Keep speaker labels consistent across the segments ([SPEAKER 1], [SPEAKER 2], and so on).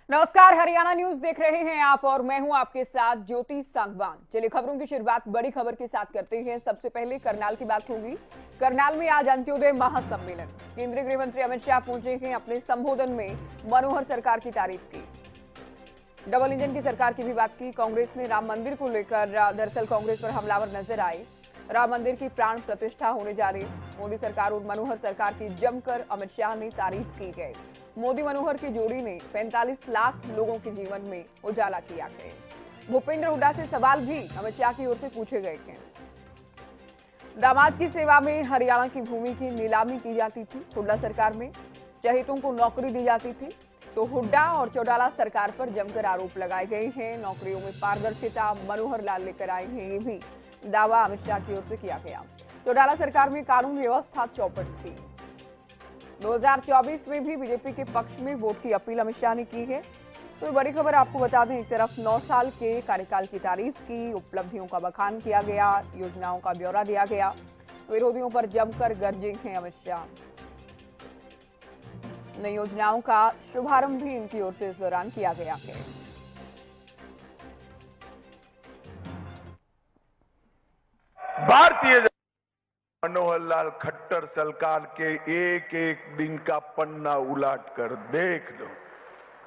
[SPEAKER 1] नमस्कार, हरियाणा न्यूज देख रहे हैं आप और मैं हूं आपके साथ ज्योति सांगवान। चलिए खबरों की शुरुआत बड़ी खबर के साथ करते हैं। सबसे पहले करनाल की बात होगी। करनाल में आज अंत्योदय महासम्मेलन। केंद्रीय गृह मंत्री अमित शाह पहुंचे हैं। अपने संबोधन में मनोहर सरकार की तारीफ की, डबल इंजन की सरकार की भी बात की। कांग्रेस ने राम मंदिर को लेकर दरअसल कांग्रेस पर हमलावर नजर आए। राम मंदिर की प्राण प्रतिष्ठा होने जा रही। मोदी सरकार और मनोहर सरकार की जमकर अमित शाह ने तारीफ की गई। मोदी मनोहर की जोड़ी ने 45 लाख लोगों के जीवन में उजाला किया है। भूपेंद्र हुड्डा से सवाल भी अमित शाह की ओर से पूछे गए थे। दामाद की सेवा में हरियाणा की भूमि की नीलामी की जाती थी। हुड्डा सरकार में चहेतों को नौकरी दी जाती थी, तो हुड्डा और चौटाला सरकार पर जमकर आरोप लगाए गए हैं। नौकरियों में पारदर्शिता मनोहर लाल लेकर आए हैं, ये भी दावा अमित शाह की ओर से किया गया। चौटाला सरकार में कानून व्यवस्था चौपट थी। 2024 में भी बीजेपी के पक्ष में वोट की अपील अमित शाह ने की है। तो बड़ी खबर आपको बता दें, एक तरफ 9 साल के कार्यकाल की तारीफ की, उपलब्धियों का बखान किया गया, योजनाओं का ब्यौरा दिया गया। विरोधियों पर जमकर गरजे हैं अमित शाह। नई योजनाओं का शुभारंभ भी इनकी ओर से इस दौरान किया गया है।
[SPEAKER 2] भारतीय मनोहर लाल खट्टर सरकार के एक एक दिन का पन्ना उलट कर देख लो।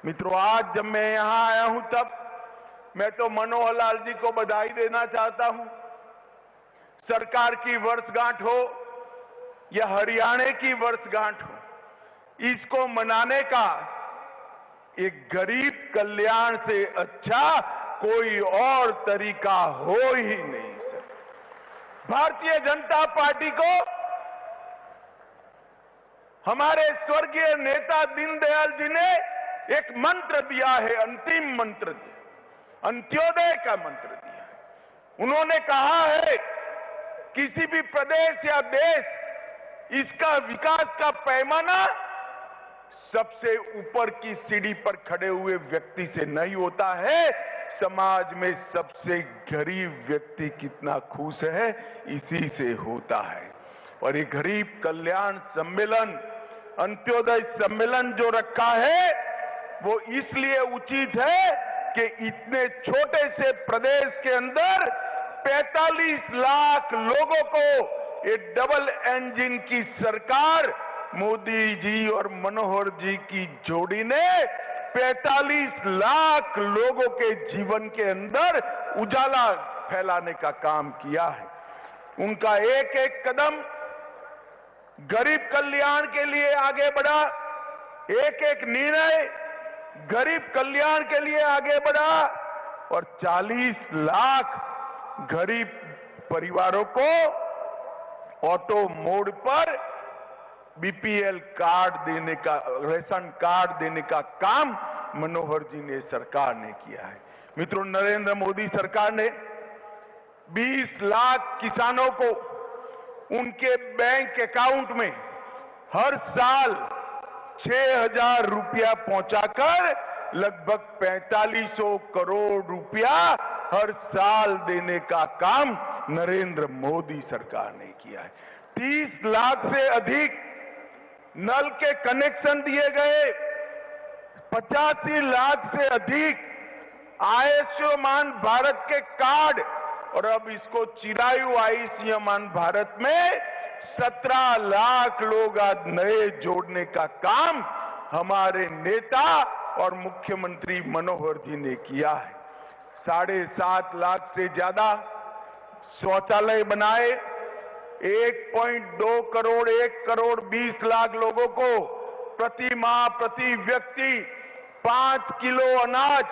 [SPEAKER 2] मित्रों, आज जब मैं यहां आया हूं तब मैं तो मनोहर लाल जी को बधाई देना चाहता हूं। सरकार की वर्षगांठ हो या हरियाणा की वर्षगांठ हो, इसको मनाने का एक गरीब कल्याण से अच्छा कोई और तरीका हो ही नहीं। भारतीय जनता पार्टी को हमारे स्वर्गीय नेता दीनदयाल जी ने एक मंत्र दिया है, अंतिम मंत्र दिया, अंत्योदय का मंत्र दिया है। उन्होंने कहा है किसी भी प्रदेश या देश इसका विकास का पैमाना सबसे ऊपर की सीढ़ी पर खड़े हुए व्यक्ति से नहीं होता है, समाज में सबसे गरीब व्यक्ति कितना खुश है इसी से होता है। और ये गरीब कल्याण सम्मेलन, अंत्योदय सम्मेलन जो रखा है वो इसलिए उचित है कि इतने छोटे से प्रदेश के अंदर 45 लाख लोगों को ये डबल इंजन की सरकार मोदी जी और मनोहर जी की जोड़ी ने 45 लाख लोगों के जीवन के अंदर उजाला फैलाने का काम किया है। उनका एक एक कदम गरीब कल्याण के लिए आगे बढ़ा, एक एक निर्णय गरीब कल्याण के लिए आगे बढ़ा और 40 लाख गरीब परिवारों को ऑटो मोड पर बीपीएल कार्ड देने का, रेशन कार्ड देने का काम मनोहर जी ने सरकार ने किया है। मित्रों, नरेंद्र मोदी सरकार ने 20 लाख किसानों को उनके बैंक अकाउंट में हर साल 6,000 रुपया पहुंचाकर लगभग 4500 करोड़ रुपया हर साल देने का काम नरेंद्र मोदी सरकार ने किया है। 30 लाख से अधिक नल के कनेक्शन दिए गए, 85 लाख से अधिक आयुष्मान भारत के कार्ड और अब इसको चिरायु आयुष्मान भारत में 17 लाख लोग आज नए जोड़ने का काम हमारे नेता और मुख्यमंत्री मनोहर जी ने किया है। 7.5 लाख से ज्यादा शौचालय बनाए, 1.2 करोड़ 1 करोड़ 20 लाख लोगों को प्रति माह प्रति व्यक्ति 5 किलो अनाज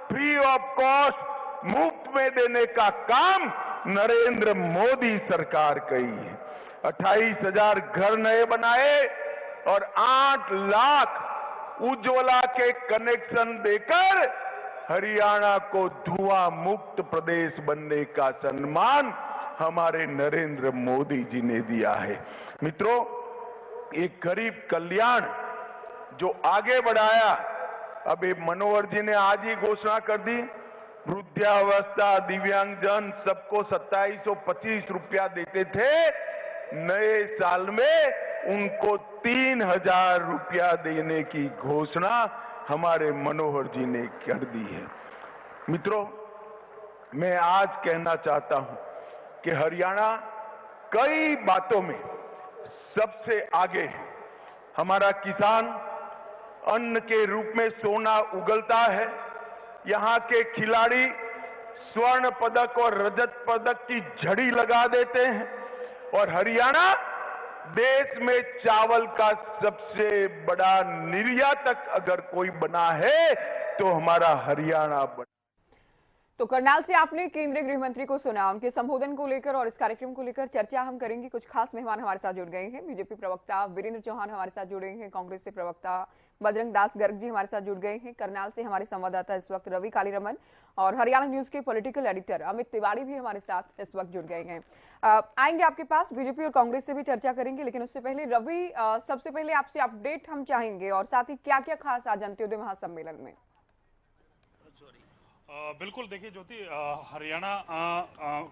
[SPEAKER 2] फ्री ऑफ कॉस्ट मुफ्त में देने का काम नरेंद्र मोदी सरकार की है। 28,000 घर नए बनाए और 8 लाख उज्ज्वला के कनेक्शन देकर हरियाणा को धुआं मुक्त प्रदेश बनने का सम्मान हमारे नरेंद्र मोदी जी ने दिया है। मित्रों, एक गरीब कल्याण जो आगे बढ़ाया, अब ये मनोहर जी ने आज ही घोषणा कर दी, वृद्धावस्था दिव्यांगजन सबको 2725 रुपया देते थे, नए साल में उनको 3,000 रुपया देने की घोषणा हमारे मनोहर जी ने कर दी है। मित्रों, मैं आज कहना चाहता हूं कि हरियाणा कई बातों में सबसे आगे है। हमारा किसान अन्न के रूप में सोना उगलता है। यहां के खिलाड़ी स्वर्ण पदक और रजत पदक की झड़ी लगा देते हैं और हरियाणा देश में चावल का सबसे बड़ा निर्यातक अगर कोई बना है तो हमारा हरियाणा बना।
[SPEAKER 1] तो करनाल से आपने केंद्रीय गृह मंत्री को सुना, उनके संबोधन को लेकर और इस कार्यक्रम को लेकर चर्चा हम करेंगे। कुछ खास मेहमान हमारे साथ जुड़ गए हैं। बीजेपी प्रवक्ता वीरेंद्र चौहान हमारे साथ जुड़े हैं, कांग्रेस से प्रवक्ता बजरंग दास गर्ग जी हमारे साथ जुड़ गए हैं, करनाल से हमारे संवाददाता इस वक्त रवि कालीरमन और हरियाणा न्यूज के पॉलिटिकल एडिटर अमित तिवारी भी हमारे साथ इस वक्त जुड़ गए हैं। आएंगे आपके पास, बीजेपी और कांग्रेस से भी चर्चा करेंगे, लेकिन उससे पहले रवि, सबसे पहले आपसे अपडेट हम चाहेंगे और साथ ही क्या क्या खास आज अंत्योदय महासम्मेलन में।
[SPEAKER 3] बिल्कुल, देखिए ज्योति, हरियाणा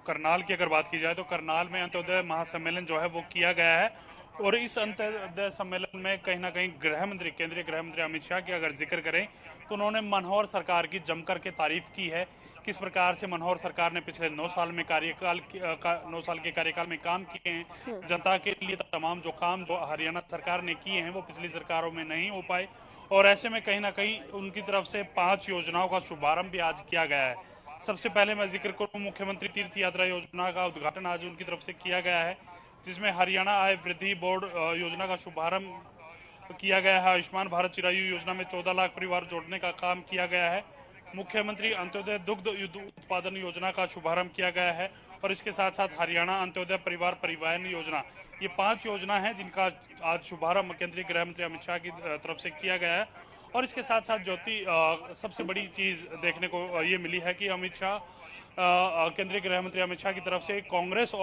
[SPEAKER 3] करनाल की अगर बात की जाए तो करनाल में अंत्योदय महासम्मेलन जो है वो किया गया है और इस अंत्योदय सम्मेलन में कहीं ना कहीं केंद्रीय गृह मंत्री अमित शाह की अगर जिक्र करें तो उन्होंने मनोहर सरकार की जमकर के तारीफ की है। किस प्रकार से मनोहर सरकार ने पिछले 9 साल के कार्यकाल में काम किए हैं, जनता के लिए तमाम जो काम जो हरियाणा सरकार ने किए हैं वो पिछली सरकारों में नहीं हो पाए और ऐसे में कहीं ना कहीं उनकी तरफ से 5 योजनाओं का शुभारंभ भी आज किया गया है। सबसे पहले मैं जिक्र करूं, मुख्यमंत्री तीर्थ यात्रा योजना का उद्घाटन आज उनकी तरफ से किया गया है, जिसमें हरियाणा आय वृद्धि बोर्ड योजना का शुभारंभ किया गया है। आयुष्मान भारत चिरायु योजना में 14 लाख परिवार जोड़ने का काम किया गया है। मुख्यमंत्री अंत्योदय दुग्ध उत्पादन योजना का शुभारंभ किया गया है और इसके साथ साथ हरियाणा अंत्योदय परिवार परिवहन योजना, ये 5 योजना है जिनका आज शुभारंभ केंद्रीय गृह मंत्री अमित शाह की तरफ से किया गया है। और इसके साथ साथ ज्योति, सबसे बड़ी चीज देखने को ये मिली है कि अमित शाह, केंद्रीय गृह मंत्री अमित शाह की तरफ से कांग्रेस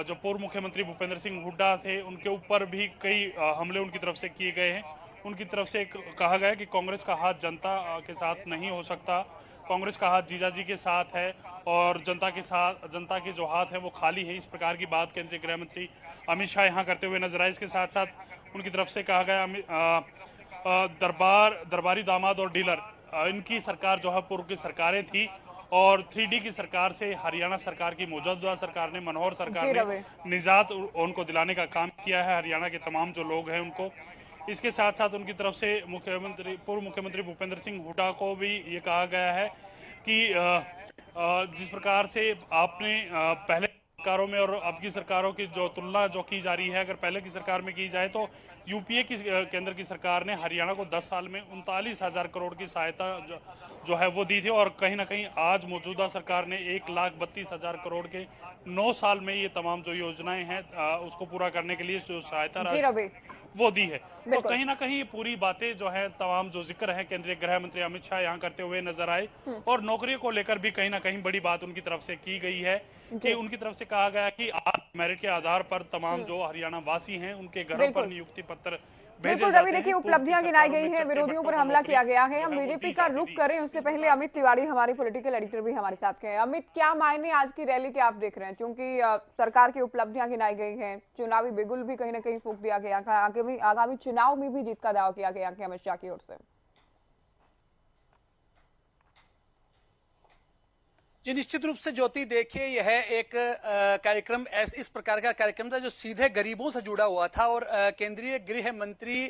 [SPEAKER 3] जो पूर्व मुख्यमंत्री भूपेंद्र सिंह हुड्डा थे उनके ऊपर भी कई हमले उनकी तरफ से किए गए हैं। उनकी तरफ से कहा गया कि कांग्रेस का हाथ जनता के साथ नहीं हो सकता, कांग्रेस का हाथ जीजाजी के साथ है और जनता के जो हाथ है वो खाली है। इस प्रकार की बात केंद्रीय गृह मंत्री अमित शाह यहाँ करते हुए नजर आए। इसके साथ साथ उनकी तरफ से कहा गया दरबारी दामाद और डीलर, इनकी सरकार जो है पूर्व की सरकारें थी और 3D की सरकार से हरियाणा सरकार की मौजूदा सरकार ने, मनोहर सरकार ने निजात उनको दिलाने का काम किया है, हरियाणा के तमाम जो लोग हैं उनको। इसके साथ साथ उनकी तरफ से पूर्व मुख्यमंत्री भूपेंद्र सिंह हुड्डा को भी ये कहा गया है कि जिस प्रकार से आपने पहले सरकारों में और अब की सरकारों की जो तुलना जो की जा रही है, अगर पहले की सरकार में की जाए तो यूपीए की केंद्र की सरकार ने हरियाणा को 10 साल में 39,000 करोड़ की सहायता जो है वो दी थी और कहीं ना कहीं आज मौजूदा सरकार ने 1,32,000 करोड़ के 9 साल में ये तमाम जो योजनाएं हैं उसको पूरा करने के लिए जो सहायता राशि वो दी है। तो कहीं ना कहीं पूरी बातें जो है तमाम जो जिक्र है केंद्रीय गृह मंत्री अमित शाह यहाँ करते हुए नजर आए और नौकरियों को लेकर भी कहीं ना कहीं बड़ी बात उनकी तरफ से की गई है कि उनकी तरफ से कहा गया कि आज मेरिट के आधार पर तमाम जो हरियाणा वासी हैं उनके घरों पर नियुक्ति पत्र
[SPEAKER 1] बिल्कुल रवि, देखिए उपलब्धियां गिनाई गई हैं, विरोधियों पर हमला किया गया है। हम बीजेपी का रुख करें उससे पहले अमित तिवारी हमारे पॉलिटिकल एडिटर भी हमारे साथ हैं। अमित, क्या मायने आज की रैली के आप देख रहे हैं, क्योंकि सरकार की उपलब्धियां गिनाई गई हैं, चुनावी बिगुल भी कहीं ना कहीं फूंक दिया गया, आगामी चुनाव में भी जीत का दावा किया गया अमित शाह की ओर से।
[SPEAKER 4] जी निश्चित रूप से ज्योति, देखिए यह एक कार्यक्रम इस प्रकार का कार्यक्रम था जो सीधे गरीबों से जुड़ा हुआ था और केंद्रीय गृह मंत्री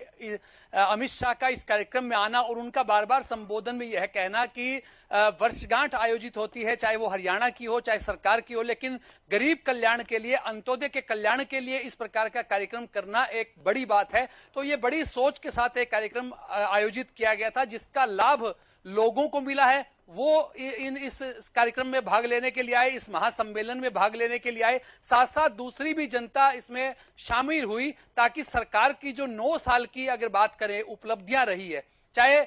[SPEAKER 4] अमित शाह का इस कार्यक्रम में आना और उनका बार बार संबोधन में यह कहना कि वर्षगांठ आयोजित होती है, चाहे वो हरियाणा की हो चाहे सरकार की हो, लेकिन गरीब कल्याण के लिए, अंत्योदय के कल्याण के लिए इस प्रकार का कार्यक्रम करना एक बड़ी बात है। तो ये बड़ी सोच के साथ एक कार्यक्रम आयोजित किया गया था जिसका लाभ लोगों को मिला है। वो इस कार्यक्रम में भाग लेने के लिए आए, इस महासम्मेलन में भाग लेने के लिए आए, साथ साथ दूसरी भी जनता इसमें शामिल हुई ताकि सरकार की जो 9 साल की अगर बात करें उपलब्धियां रही है, चाहे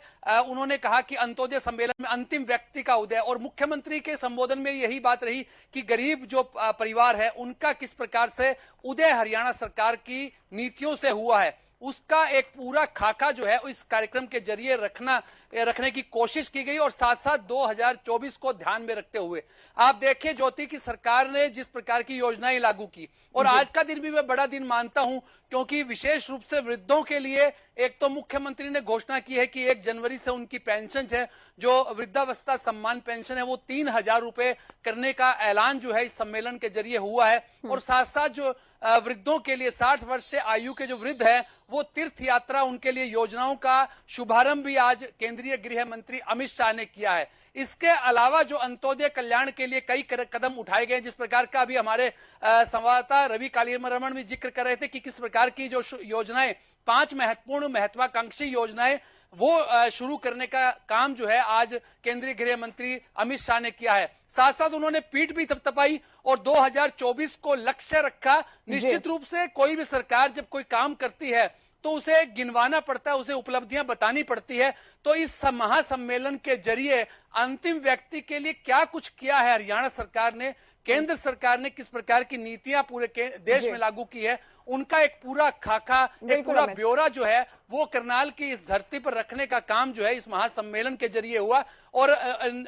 [SPEAKER 4] उन्होंने कहा कि अंत्योदय सम्मेलन में अंतिम व्यक्ति का उदय, और मुख्यमंत्री के संबोधन में यही बात रही कि गरीब जो परिवार है उनका किस प्रकार से उदय हरियाणा सरकार की नीतियों से हुआ है। उसका एक पूरा खाका जो है इस कार्यक्रम के जरिए रखने की कोशिश की गई और साथ साथ 2024 को ध्यान में रखते हुए आप देखें ज्योति की सरकार ने जिस प्रकार की योजनाएं लागू की और आज का दिन भी मैं बड़ा दिन मानता हूं क्योंकि विशेष रूप से वृद्धों के लिए एक तो मुख्यमंत्री ने घोषणा की है कि 1 जनवरी से उनकी पेंशन है जो वृद्धावस्था सम्मान पेंशन है वो 3,000 रुपए करने का ऐलान जो है इस सम्मेलन के जरिए हुआ है और साथ साथ जो वृद्धों के लिए 60 वर्ष से आयु के जो वृद्ध है वो तीर्थ यात्रा उनके लिए योजनाओं का शुभारंभ भी आज केंद्रीय गृह मंत्री अमित शाह ने किया है। इसके अलावा जो अंत्योदय कल्याण के लिए कई कदम उठाए गए जिस प्रकार का अभी हमारे संवाददाता रवि कालियमरमण भी जिक्र कर रहे थे कि किस प्रकार की जो योजनाएं 5 महत्वपूर्ण महत्वाकांक्षी योजनाएं वो शुरू करने का काम जो है आज केंद्रीय गृह मंत्री अमित शाह ने किया है। साथ साथ उन्होंने पीठ भी थपथपाई और 2024 को लक्ष्य रखा। निश्चित रूप से कोई भी सरकार जब कोई काम करती है तो उसे गिनवाना पड़ता है, उसे उपलब्धियां बतानी पड़ती है। तो इस महासम्मेलन के जरिए अंतिम व्यक्ति के लिए क्या कुछ किया है हरियाणा सरकार ने, केंद्र सरकार ने किस प्रकार की नीतियां पूरे देश में लागू की है, उनका एक पूरा खाका, एक पूरा ब्यौरा जो है वो करनाल की इस धरती पर रखने का काम जो है इस महासम्मेलन के जरिए हुआ। और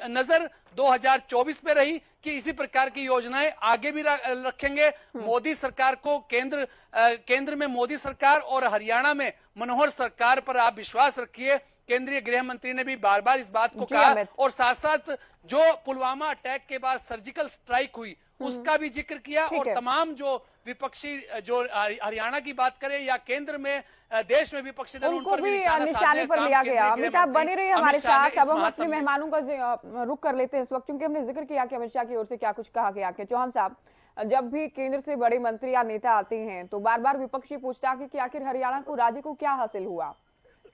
[SPEAKER 4] नजर 2024 पे रही कि इसी प्रकार की योजनाएं आगे भी रखेंगे। मोदी सरकार को केंद्र में मोदी सरकार और हरियाणा में मनोहर सरकार पर आप विश्वास रखिए। केंद्रीय गृह मंत्री ने भी बार बार इस बात को कहा और साथ साथ जो पुलवामा अटैक के बाद सर्जिकल स्ट्राइक हुई उसका भी जिक्र किया और तमाम जो विपक्षी जो हरियाणा की बात करें या केंद्र में देश में विपक्षी दल
[SPEAKER 1] उनको भी निशाने पर लिया गया। अमित आप बने रहिए हमारे साथ। अब हम अपने मेहमानों का रुख कर लेते हैं इस वक्त क्योंकि हमने जिक्र किया कि अमित शाह की ओर से क्या कुछ कहा गया। चौहान साहब, जब भी केंद्र से बड़े मंत्री या नेता आते हैं तो बार बार विपक्षी पूछता है कि आखिर हरियाणा को, राज्य को क्या हासिल हुआ।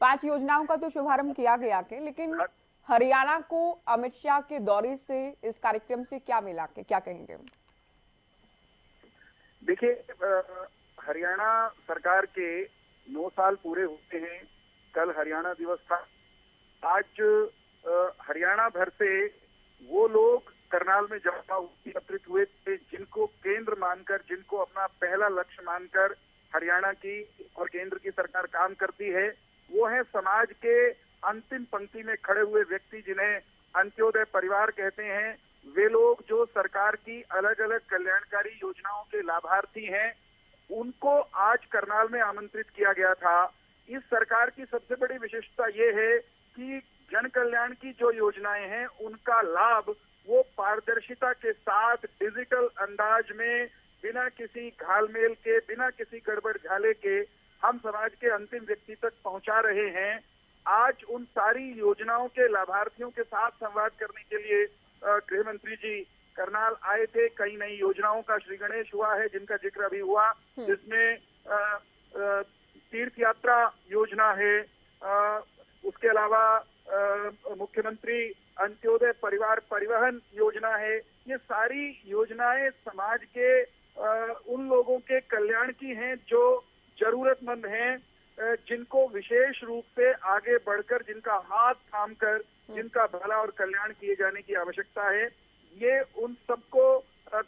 [SPEAKER 1] 5 योजनाओं का तो शुभारंभ किया गया लेकिन हरियाणा को अमित शाह के दौरे से, इस कार्यक्रम से क्या मिला के क्या कहेंगे?
[SPEAKER 5] देखिए, हरियाणा सरकार के 9 साल पूरे हुए हैं। कल हरियाणा दिवस था। आज हरियाणा भर से वो लोग करनाल में जमा एकत्रित हुए थे जिनको केंद्र मानकर, जिनको अपना पहला लक्ष्य मानकर हरियाणा की और केंद्र की सरकार काम करती है। वो है समाज के अंतिम पंक्ति में खड़े हुए व्यक्ति जिन्हें अंत्योदय परिवार कहते हैं। वे लोग जो सरकार की अलग अलग कल्याणकारी योजनाओं के लाभार्थी हैं, उनको आज करनाल में आमंत्रित किया गया था। इस सरकार की सबसे बड़ी विशेषता ये है कि जन कल्याण की जो योजनाएं हैं उनका लाभ वो पारदर्शिता के साथ डिजिटल अंदाज में बिना किसी घालमेल के, बिना किसी गड़बड़ झाले के हम समाज के अंतिम व्यक्ति तक पहुंचा रहे हैं। आज उन सारी योजनाओं के लाभार्थियों के साथ संवाद करने के लिए गृह मंत्री जी करनाल आए थे। कई नई योजनाओं का श्री गणेश हुआ है जिनका जिक्र अभी हुआ, जिसमें तीर्थ यात्रा योजना है। उसके अलावा मुख्यमंत्री अंत्योदय परिवार परिवहन योजना है। ये सारी योजनाएं समाज के उन लोगों के कल्याण की हैं जो जरूरतमंद हैं, जिनको विशेष रूप से आगे बढ़कर, जिनका हाथ थामकर, जिनका भला और कल्याण किए जाने की आवश्यकता है। ये उन सबको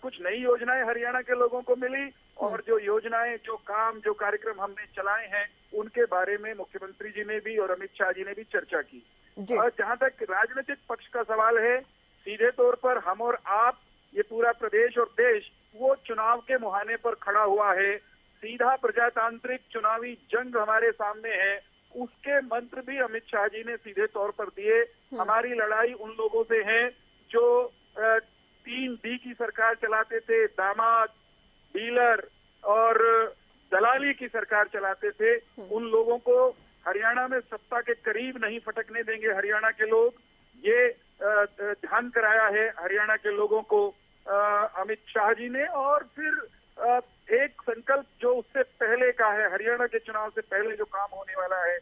[SPEAKER 5] कुछ नई योजनाएं हरियाणा के लोगों को मिली और जो योजनाएं, जो काम, जो कार्यक्रम हमने चलाए हैं उनके बारे में मुख्यमंत्री जी ने भी और अमित शाह जी ने भी चर्चा की। और जहां तक राजनीतिक पक्ष का सवाल है, सीधे तौर पर हम और आप, ये पूरा प्रदेश और देश वो चुनाव के मुहाने पर खड़ा हुआ है। सीधा प्रजातांत्रिक चुनावी जंग हमारे सामने है। उसके मंत्र भी अमित शाह जी ने सीधे तौर पर दिए। हमारी लड़ाई उन लोगों से है जो 3D की सरकार चलाते थे, दामाद, डीलर और दलाली की सरकार चलाते थे। उन लोगों को हरियाणा में सत्ता के करीब नहीं फटकने देंगे हरियाणा के लोग। ये ध्यान कराया है हरियाणा के लोगों को अमित शाह जी ने। और फिर एक संकल्प जो उससे पहले का है, हरियाणा के चुनाव से पहले जो काम होने वाला है,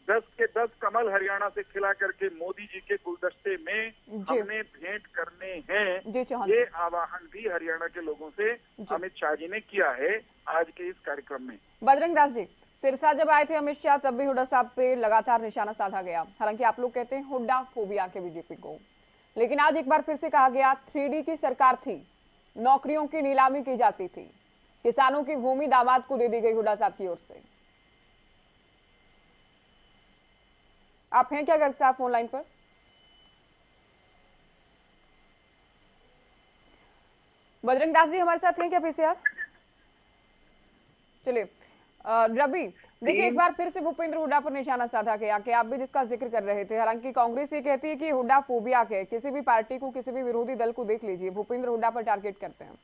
[SPEAKER 5] 10 के 10 कमल हरियाणा से खिला करके मोदी जी के गुलदस्ते में हमने भेंट करने हैं। ये आह्वान भी हरियाणा के लोगों से अमित शाह जी ने किया है आज के इस कार्यक्रम में।
[SPEAKER 1] बजरंग दास जी, सिरसा जब आए थे अमित शाह तब भी हुड्डा साहब पे लगातार निशाना साधा गया। हालांकि आप लोग कहते हैं हुड्डा फोबिया के बीजेपी को, लेकिन आज एक बार फिर से कहा गया 3D की सरकार थी, नौकरियों की नीलामी की जाती थी, किसानों की भूमि दामाद को दे दी गई हुड्डा साहब की ओर से। आप हैं क्या गर्ग साहब फोन लाइन पर? बजरंग दास जी हमारे साथ हैं क्या फिर से आप? चलिए रवि, देखिए एक बार फिर से भूपेंद्र हुड्डा पर निशाना साधा गया कि आप भी जिसका जिक्र कर रहे थे। हालांकि कांग्रेस ये कहती है कि हुड्डा फोबिया है, किसी भी पार्टी को, किसी भी विरोधी दल को देख लीजिए, भूपेंद्र हुड्डा पर टारगेट करते हैं।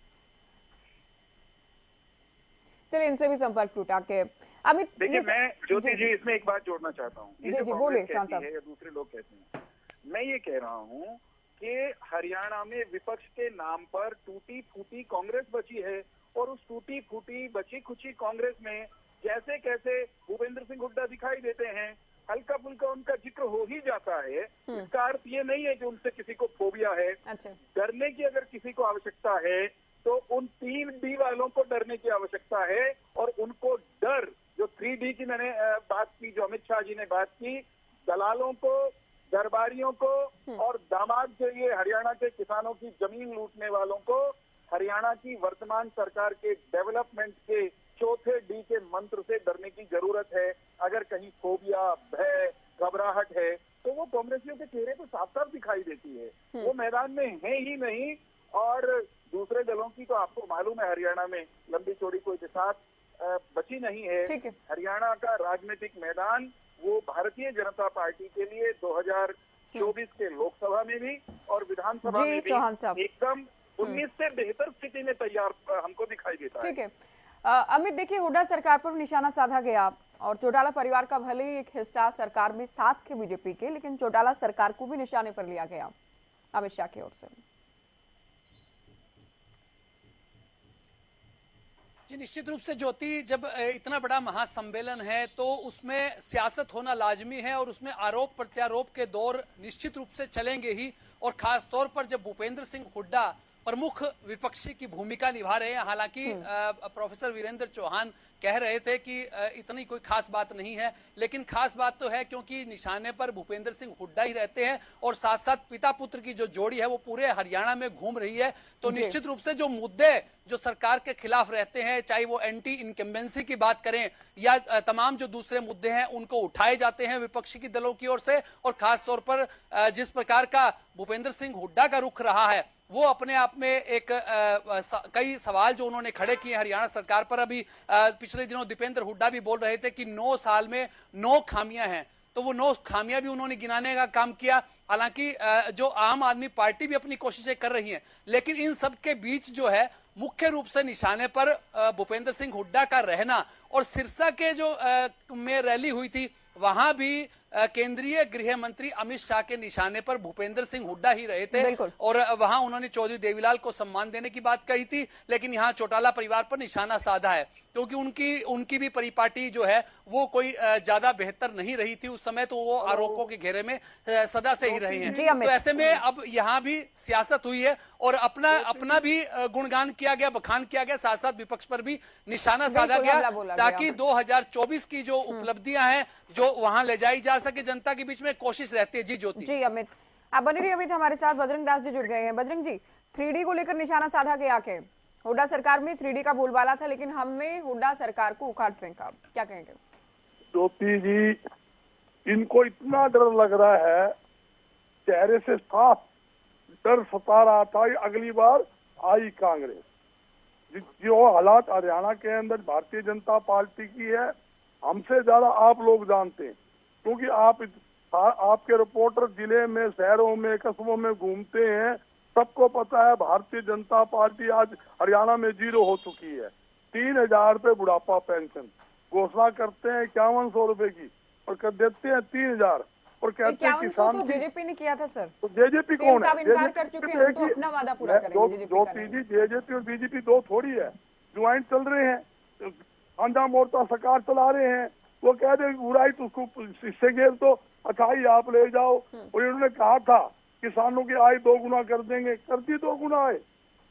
[SPEAKER 1] चलिए इनसे भी संपर्क टूटा के अमित।
[SPEAKER 5] देखिए, मैं ज्योति जी इसमें एक बात जोड़ना चाहता हूँ। ये जो
[SPEAKER 1] बोलिए
[SPEAKER 5] कांग्रेस कहती है या दूसरे लोग कहते हैं, मैं ये कह रहा हूँ कि हरियाणा में विपक्ष के नाम पर टूटी फूटी कांग्रेस बची है, और उस टूटी फूटी बची खुची कांग्रेस में जैसे कैसे भूपेंद्र सिंह हुड्डा दिखाई देते हैं, हल्का फुल्का उनका जिक्र हो ही जाता है। इसका अर्थ ये नहीं है कि उनसे किसी को फोबिया है।
[SPEAKER 1] अच्छा।
[SPEAKER 5] डरने की अगर किसी को आवश्यकता है तो उन 3D वालों को डरने की आवश्यकता है, और उनको डर, जो 3D की मैंने बात की, जो अमित शाह जी ने बात की, दलालों को, दरबारियों को और दामाद के लिए हरियाणा के किसानों की जमीन लूटने वालों को हरियाणा की वर्तमान सरकार के डेवलपमेंट के चौथे डी के मंत्र से डरने की जरूरत है। अगर कहीं फोबिया, भय, घबराहट है तो वो कांग्रेसियों के चेहरे पर साफ साफ दिखाई देती है। वो मैदान में है ही नहीं। और दूसरे दलों की तो आपको मालूम है, हरियाणा में लंबी चौड़ी कोई बिसात बची नहीं है। हरियाणा का राजनीतिक मैदान वो भारतीय जनता पार्टी के लिए 2024 के लोकसभा में भी और विधानसभा में भी एकदम 19 से बेहतर स्थिति में तैयार हमको दिखाई देता है।
[SPEAKER 1] ठीक है अमित, देखिए हुड्डा सरकार पर निशाना साधा गया और चौटाला परिवार का भले ही एक हिस्सा सरकार में साथ के बीजेपी के, लेकिन चौटाला सरकार को भी निशाने पर लिया गया अमित शाह की ओर से।
[SPEAKER 4] जी निश्चित रूप से ज्योति, जब इतना बड़ा महासम्मेलन है तो उसमें सियासत होना लाजमी है और उसमें आरोप प्रत्यारोप के दौर निश्चित रूप से चलेंगे ही। और खास तौर पर जब भूपेंद्र सिंह हुड्डा प्रमुख विपक्षी की भूमिका निभा रहे हैं, हालांकि प्रोफेसर वीरेंद्र चौहान कह रहे थे कि इतनी कोई खास बात नहीं है, लेकिन खास बात तो है क्योंकि निशाने पर भूपेंद्र सिंह हुड्डा ही रहते हैं और साथ साथ पिता पुत्र की जो जोड़ी है वो पूरे हरियाणा में घूम रही है। तो निश्चित रूप से जो मुद्दे जो सरकार के खिलाफ रहते हैं, चाहे वो एंटी इनकम्बेंसी की बात करें या तमाम जो दूसरे मुद्दे हैं, उनको उठाए जाते हैं विपक्षी की दलों की ओर से। और खास तौर पर जिस प्रकार का भूपेंद्र सिंह हुड्डा का रुख रहा है वो अपने आप में एक कई सवाल जो उन्होंने खड़े किए हरियाणा सरकार पर। अभी पिछले दिनों दीपेंद्र हुड्डा भी बोल रहे थे कि 9 साल में 9 खामियां हैं, तो वो 9 खामियां भी उन्होंने गिनाने का काम किया। हालांकि जो आम आदमी पार्टी भी अपनी कोशिशें कर रही है, लेकिन इन सब के बीच जो है मुख्य रूप से निशाने पर भूपेंद्र सिंह हुड्डा का रहना। और सिरसा के जो में रैली हुई थी वहां भी केंद्रीय गृह मंत्री अमित शाह के निशाने पर भूपेंद्र सिंह हुड्डा ही रहे थे और वहां उन्होंने चौधरी देवीलाल को सम्मान देने की बात कही थी, लेकिन यहां चौटाला परिवार पर निशाना साधा है क्योंकि उनकी भी परिपाटी जो है वो कोई ज्यादा बेहतर नहीं रही थी उस समय, तो वो आरोपों के घेरे में सदा से ही रहे हैं। तो ऐसे में अब यहाँ भी सियासत हुई है और अपना भी गुणगान किया गया, बखान किया गया, साथ साथ विपक्ष पर भी निशाना साधा गया ताकि 2024 की जो उपलब्धियां हैं जो वहां ले जाई जा सके जनता के बीच में कोशिश रहती है। जी ज्योति।
[SPEAKER 1] जी अमित, आप बने रहिए। अमित हमारे साथ बजरंग दास जी जुड़ गए हैं। बजरंग जी, 3D को लेकर निशाना साधा गया के हुड्डा सरकार में 3D का बोलबाला था, लेकिन हमने हुड्डा सरकार को उखाड़ फेंका, क्या कहेंगे?
[SPEAKER 6] ज्योति जी, इनको इतना डर लग रहा है, चेहरे से साफ डर सता रहा था अगली बार आई कांग्रेस। जो हालात हरियाणा के अंदर भारतीय जनता पार्टी की है हमसे ज्यादा आप लोग जानते हैं, क्योंकि आपके रिपोर्टर जिले में, शहरों में, कस्बों में घूमते हैं, सबको पता है भारतीय जनता पार्टी आज हरियाणा में 0 हो चुकी है। 3000 रुपये बुढ़ापा पेंशन घोषणा करते हैं 5100 रुपए की और कर देते हैं 3000 और कहते हैं किसान।
[SPEAKER 1] तो जेजेपी ने किया था सर।
[SPEAKER 6] तो जेजेपी कौन है?
[SPEAKER 1] इनकार कर चुके हैं, तो अपना वादा पूरा करेंगे।
[SPEAKER 6] जो जेजेपी और बीजेपी 2 थोड़ी है, ज्वाइंट चल रहे हैं, अंडा मोर्चा सरकार चला रहे हैं। वो कह दे बुराई तो उसको इससे घेर तो अच्छाई आप ले जाओ। और इन्होंने कहा था किसानों की आय 2 गुना कर देंगे, कर दी 2 गुना है,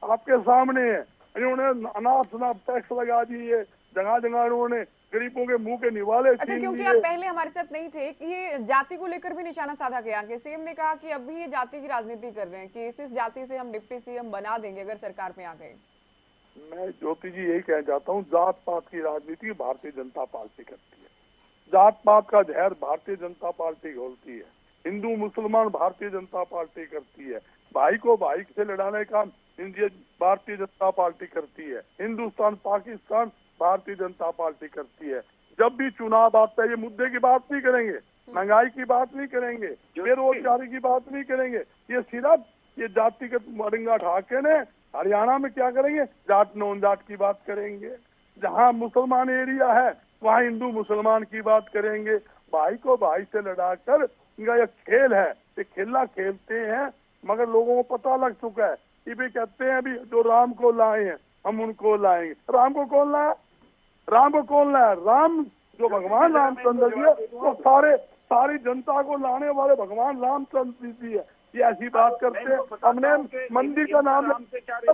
[SPEAKER 6] आपके सामने है। इन्होंने अनाप शनाप टैक्स लगा दिए, जगह जगह इन्होंने गरीबों के मुंह के निवाले।
[SPEAKER 1] अच्छा, क्योंकि आप पहले हमारे साथ नहीं थे कि ये जाति को लेकर भी निशाना साधा गया कि सीएम ने कहा कि अभी ये जाति की राजनीति कर रहे हैं कि इस जाति से हम डिप्टी सीएम बना देंगे अगर सरकार में आ गए।
[SPEAKER 6] मैं ज्योति जी यही कहना चाहता हूँ, जात पात की राजनीति भारतीय जनता पार्टी करती है। जात पात का जहर भारतीय जनता पार्टी घोलती है, हिंदू मुसलमान भारतीय जनता पार्टी करती है, भाई को भाई से लड़ाने का इंडिया भारतीय जनता पार्टी करती है, हिंदुस्तान पाकिस्तान भारतीय जनता पार्टी करती है। जब भी चुनाव आता है ये मुद्दे की बात नहीं करेंगे, महंगाई की बात नहीं करेंगे, बेरोजगारी की बात नहीं करेंगे, ये सिर्फ ये जातिगत मरंगा ठाके ने हरियाणा में क्या करेंगे, जाट नॉन जाट की बात करेंगे, जहाँ मुसलमान एरिया है वहाँ हिंदू मुसलमान की बात करेंगे। भाई को भाई से लड़ाकर इनका ये खेल है, ये खेला खेलते हैं, मगर लोगों को पता लग चुका है। ये भी कहते हैं अभी जो राम को लाए हैं हम उनको लाएंगे। राम को कौन लाया? राम को कौन लाया? राम जो भगवान रामचंद्र जी है वो सारी जनता को लाने वाले भगवान रामचंद्र जी है। ये ऐसी बात करते हैं, हमने मंदिर का नाम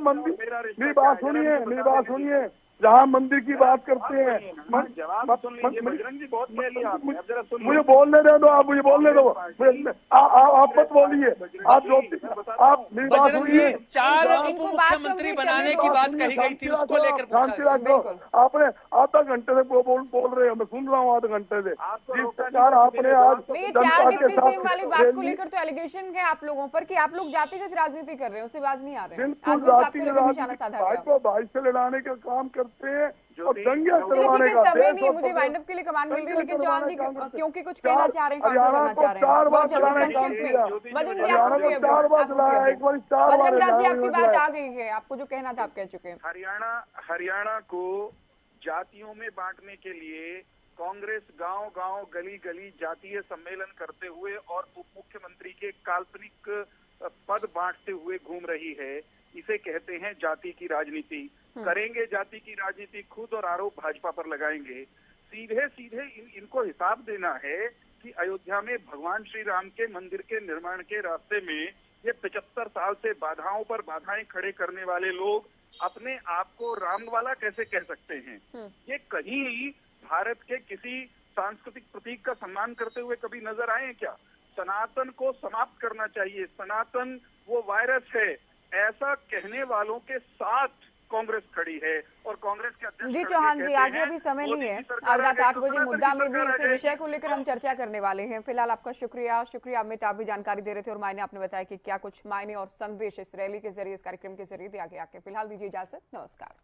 [SPEAKER 6] मंदिर, मेरी बात सुनिए, जहाँ मंदिर की बात करते हैं, मुझे बोलने दे दो, आप मुझे बोलने दो, आप मत बोलिए, आप मेरी बात सुनिए।
[SPEAKER 4] 4 उप मुख्यमंत्री बनाने की बात कही गई थी, उसको लेकर
[SPEAKER 6] शांति रखो। आपने आधा घंटे से बोल रहे हो, मैं सुन रहा हूँ आधे घंटे से। जिस प्रकार आपने आज
[SPEAKER 1] 4 डिप्टी सीएम वाली बात को लेकर तो एलिगेशन है आप लोगों पर कि आप लोग जातिगत राजनीति कर रहे हैं, उससे बाज नहीं आ रहे हैं।
[SPEAKER 6] भाई को भाई से लड़ाने का काम करते हैं और दंगे करवाने का।
[SPEAKER 1] समय नहीं, मुझे वाइंड अप के लिए कमांड मिल रही है, लेकिन चौहान जी क्योंकि कुछ कहना चाह रहे हैं,
[SPEAKER 6] हरियाणा को 4 बार चलाने का काम किया, हरियाणा को 4 बार चलाया, एक बार 4 बार।
[SPEAKER 1] बजरंग जी आपकी बात आ गई है, आपको जो कहना था आप कह चुके हैं।
[SPEAKER 5] हरियाणा को जातियों में बांटने के लिए कांग्रेस गांव-गांव गली-गली जातीय सम्मेलन करते हुए और उप मुख्यमंत्री के काल्पनिक पद बांटते हुए घूम रही है। इसे कहते हैं जाति की राजनीति। करेंगे जाति की राजनीति खुद और आरोप भाजपा पर लगाएंगे। सीधे इनको हिसाब देना है कि अयोध्या में भगवान श्री राम के मंदिर के निर्माण के रास्ते में ये 75 साल से बाधाओं पर बाधाएं खड़े करने वाले लोग अपने आप को राम वाला कैसे कह सकते हैं? ये कहीं भारत के किसी सांस्कृतिक प्रतीक का सम्मान करते हुए कभी नजर आए क्या? सनातन को समाप्त करना चाहिए, सनातन वो वायरस है, ऐसा कहने वालों के साथ कांग्रेस खड़ी है। और कांग्रेस के अध्यक्ष
[SPEAKER 1] जी चौहान जी, आगे अभी समय नहीं है, आज रात 8 बजे मुद्दा में भी इस विषय को लेकर हम चर्चा करने वाले हैं। फिलहाल आपका शुक्रिया अमित, आप भी जानकारी दे रहे थे और मायने आपने बताया कि क्या कुछ मायने और संदेश इस रैली के जरिए, इस कार्यक्रम के जरिए दिया गया। फिलहाल दीजिए इजाजत, नमस्कार।